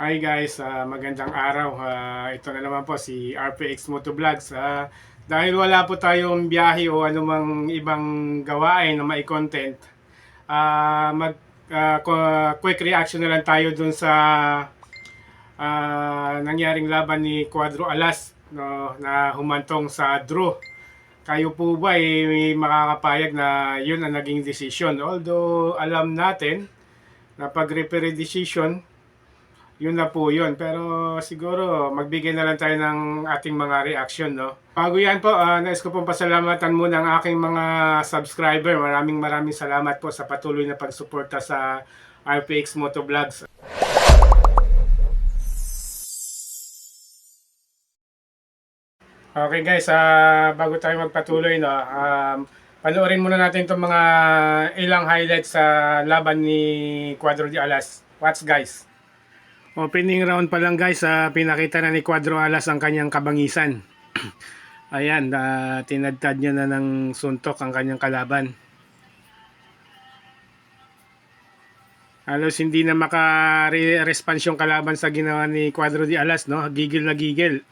Hi guys, magandang araw. Ito na naman po si RPX Motovlogs. Dahil wala po tayong biyahe o anumang ibang gawain na mai-content, mag quick reaction na lang tayo dun sa nangyaring laban ni Cuadro Alas, no, na humantong sa draw. Kayo po ba may makakapayag na yun ang naging decision? Although alam natin na pag-referee decision, yun na po yun. Pero siguro magbigay na lang tayo ng ating mga reaction, no? Bago yan po, nais ko pong pasalamatan muna ang aking mga subscriber. Maraming salamat po sa patuloy na pagsuporta sa RPX Motovlogs. Okay guys, bago tayo magpatuloy, no, panoorin muna natin itong mga ilang highlights sa laban ni Cuadro de Alas. Watch guys. Opening round pa lang guys, pinakita na ni Cuadro Alas ang kanyang kabangisan. Ayan, tinadtad niya na ng suntok ang kanyang kalaban. Halos hindi na maka-response yung kalaban sa ginawa ni Cuadro de Alas, no? Gigil na gigil.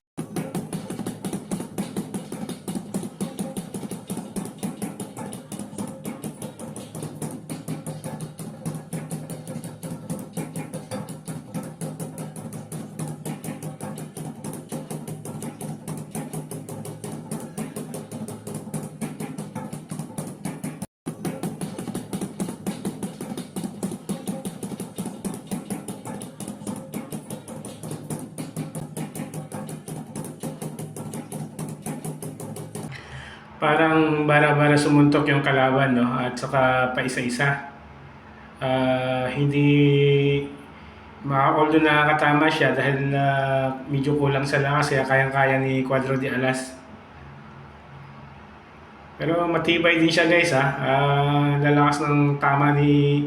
Parang bara-bara sumuntok yung kalaban, no? At saka pa isa-isa. Hindi although nakakatama siya dahil medyo kulang sa lakas kaya kayang-kaya ni Cuadro de Alas. Pero matibay din siya guys, ha. Lalakas ng tama ni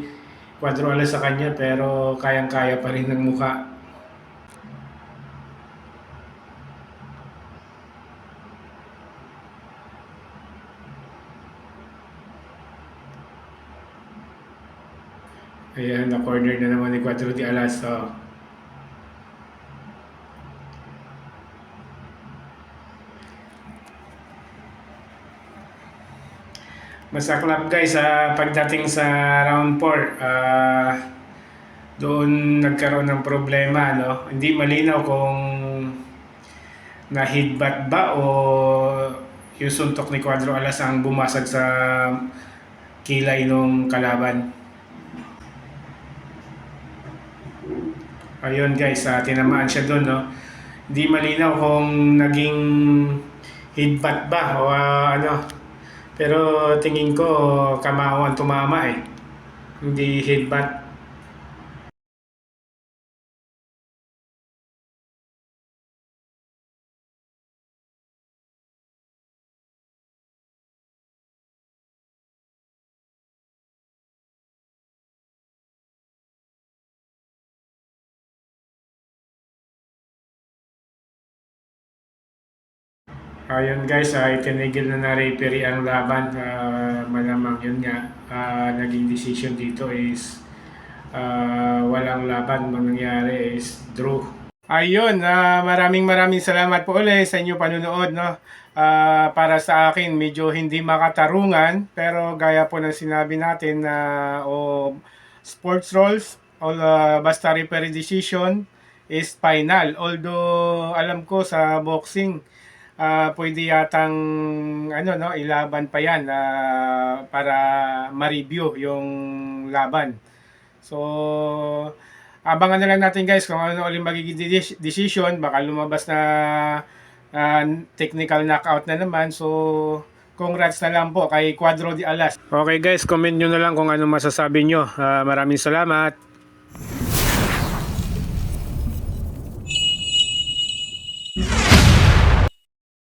Cuadro Alas sa kanya pero kayang-kaya pa rin ng mukha. Ayan, na-corner na naman ni Cuadro de Alas. Masaklap guys, pagdating sa round 4, doon nagkaroon ng problema, no? Hindi malinaw kung na-headbutt ba o yung suntok ni Cuadro Alas ang bumasag sa kilay ng kalaban. Ayun guys, tinamaan siya doon, no? Hindi malinaw kung naging headbutt ba o ano. Pero tingin ko kamawan tumama eh. Hindi headbutt. Ayun guys, itinigil na referee ang laban. Malamang yun nga, naging decision dito is walang laban. Mangyayari is draw. Ayun, maraming salamat po ulit sa inyo panunood, no? Para sa akin, medyo hindi makatarungan, pero gaya po ng sinabi natin na sports rules, basta referee decision is final. Although alam ko sa boxing, pwede yatang ano, no, ilaban pa yan para ma-review yung laban. So abangan na lang natin guys kung ano ulit magiging decision. Baka lumabas na technical knockout na naman. So congrats na lang po kay Cuadro de Alas. Okay guys, comment nyo na lang kung ano masasabi nyo. Maraming salamat.